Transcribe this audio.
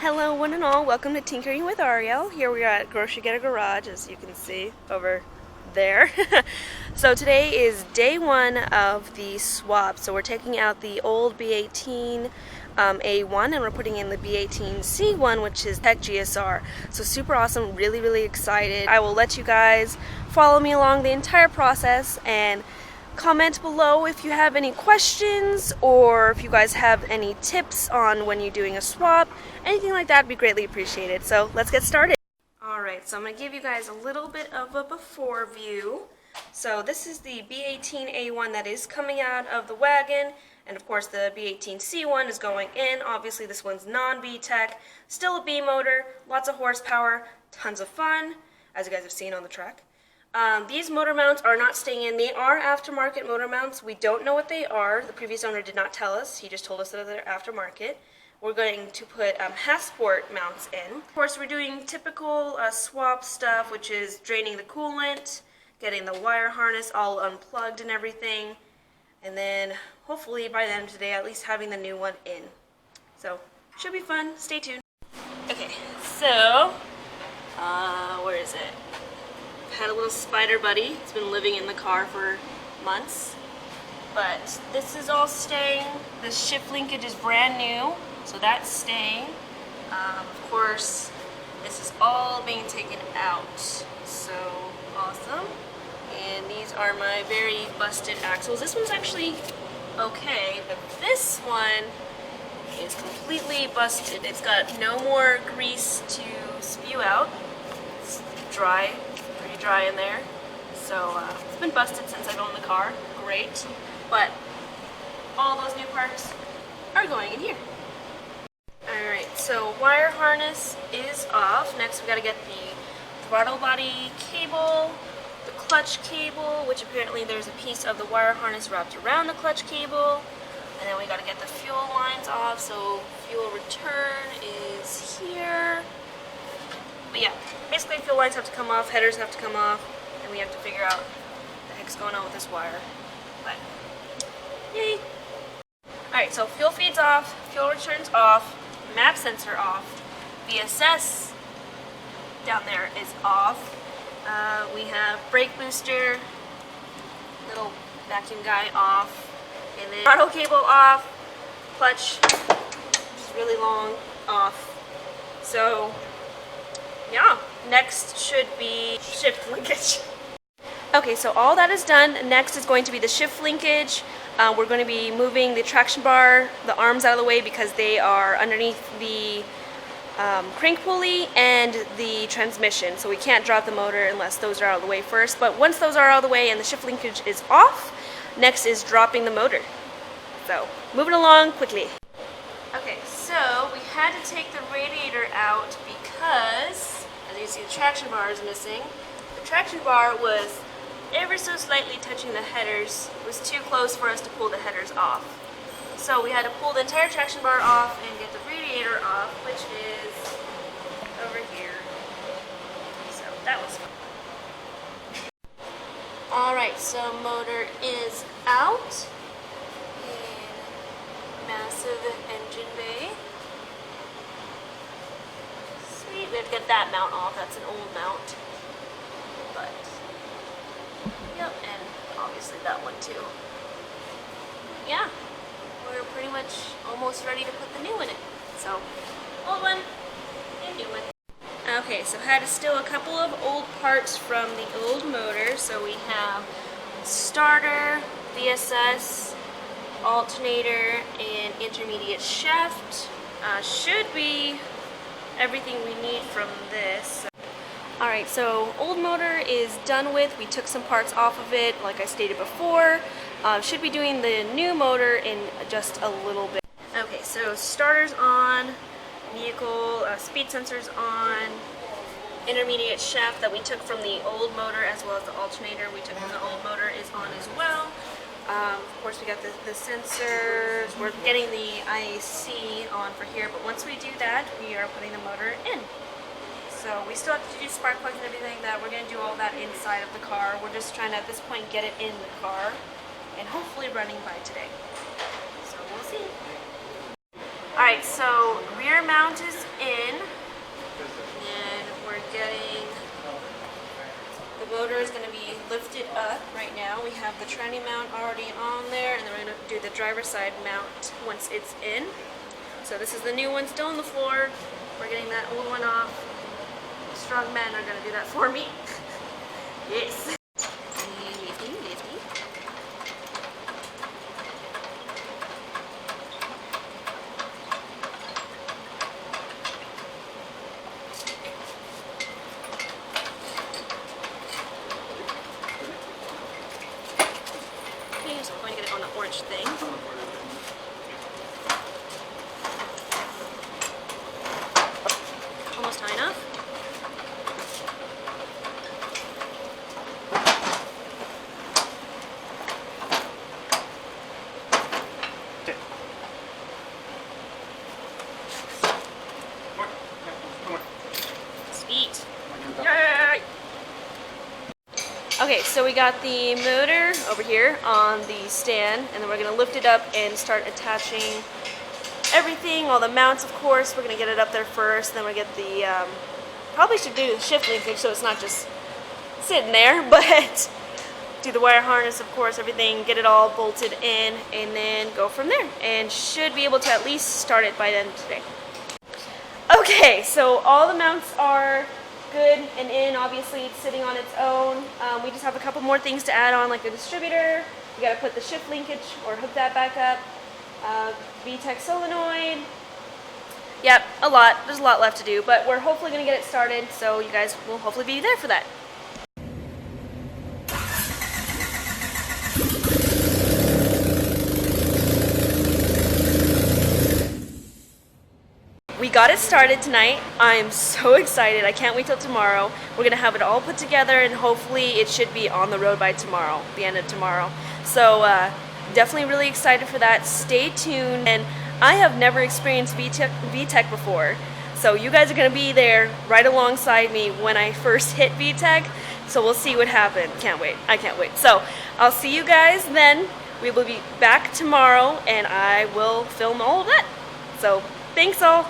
Hello one and all, welcome to Tinkering with Auriel. Here we are at Grocery Getter Garage, as you can see over there. So today is day one of the swap. So we're taking out the old B18 A1 and we're putting in the B18C1, which is Vtec GSR. So super awesome, really excited. I will let you guys follow me along the entire process and comment below if you have any questions or if you guys have any tips on when you're doing a swap. Anything like that would be greatly appreciated. So let's get started. Alright, so I'm going to give you guys a little bit of a before view. So this is the B18A1 that is coming out of the wagon, and of course the B18C1 is going in. Obviously this one's non-Vtec, still a B motor, lots of horsepower, tons of fun, as you guys have seen on the track. These motor mounts are not staying in. They are aftermarket motor mounts. We don't know what they are. The previous owner did not tell us. He just told us that they're aftermarket. We're going to put half-sport mounts in. Of course, we're doing typical swap stuff, which is draining the coolant, getting the wire harness all unplugged and everything, and then hopefully by the end of today, at least having the new one in. So, should be fun. Stay tuned. Okay, so, where is it? Had a little spider buddy. It's been living in the car for months, but this is all staying. The shift linkage is brand new, so that's staying. Of course, this is all being taken out, so awesome. And these are my very busted axles. This one's actually okay, but this one is completely busted. It's got no more grease to spew out. It's dry in there, so it's been busted since I've owned the car. Great, but all those new parts are going in here. Alright, so wire harness is off. Next we got to get the throttle body cable, the clutch cable, which apparently there's a piece of the wire harness wrapped around the clutch cable, and then we got to get the fuel lines off. So fuel return is here. But yeah, basically fuel lines have to come off, headers have to come off, and we have to figure out what the heck's going on with this wire. But, yay! Alright, so fuel feed's off, fuel return's off, map sensor off, VSS down there is off. We have brake booster, little vacuum guy off, and then throttle cable off, clutch, which is really long, off. So, yeah, next should be shift linkage. Okay, so all that is done. Next is going to be the shift linkage. We're going to be moving the traction bar, the arms out of the way because they are underneath the crank pulley and the transmission. So we can't drop the motor unless those are out of the way first. But once those are out of the way and the shift linkage is off, next is dropping the motor. So, moving along quickly. Okay, so we had to take the radiator out because, as you see, the traction bar is missing. The traction bar was ever so slightly touching the headers. It was too close for us to pull the headers off. So we had to pull the entire traction bar off and get the radiator off, which is over here. So that was fun. Alright, so motor is out. Massive engine bay. Sweet, we have to get that mount off. That's an old mount. But, yep, and obviously that one too. Yeah, we're pretty much almost ready to put the new in it. So, old one and new one. Okay, so had to steal a couple of old parts from the old motor. So we have starter, VSS, alternator, and intermediate shaft. Should be everything we need from this. Alright, so old motor is done with. We took some parts off of it, like I stated before. Should be doing the new motor in just a little bit. Okay, so starter's on, vehicle, speed sensor's on, intermediate shaft that we took from the old motor as well as the alternator we took from the old motor is on as well. Of course, we got the sensors. We're getting the IAC on for here, but once we do that, we are putting the motor in. So we still have to do spark plugs and everything like that. We're going to do all that inside of the car. We're just trying to, at this point, get it in the car and hopefully running by today. So we'll see. Alright, so rear mount is in. The motor is going to be lifted up right now. We have the tranny mount already on there, and then we're going to do the driver's side mount once it's in. So this is the new one still on the floor. We're getting that old one off. Strong men are going to do that for me. Yes. Okay, so we're going to get it on the orange thing. Almost high enough. Sweet. Yay! Okay, so we got the motor over here on the stand, and then we're going to lift it up and start attaching everything, all the mounts, of course. We're going to get it up there first, then we get the, probably should do the shift linkage so it's not just sitting there, but do the wire harness, of course, everything, get it all bolted in, and then go from there, and should be able to at least start it by the end of today. Okay, so all the mounts are good and in. Obviously it's sitting on its own. We just have a couple more things to add on, like the distributor. You got to put the shift linkage or hook that back up. Vtec solenoid. Yep, a lot. There's a lot left to do, but we're hopefully going to get it started, so you guys will hopefully be there for that. We got it started tonight. I'm so excited. I can't wait till tomorrow. We're going to have it all put together, and hopefully it should be on the road by tomorrow, the end of tomorrow. So definitely really excited for that. Stay tuned. And I have never experienced Vtec before, so you guys are going to be there right alongside me when I first hit Vtec. So we'll see what happens. Can't wait. I can't wait. So I'll see you guys then. We will be back tomorrow, and I will film all of that. So thanks all.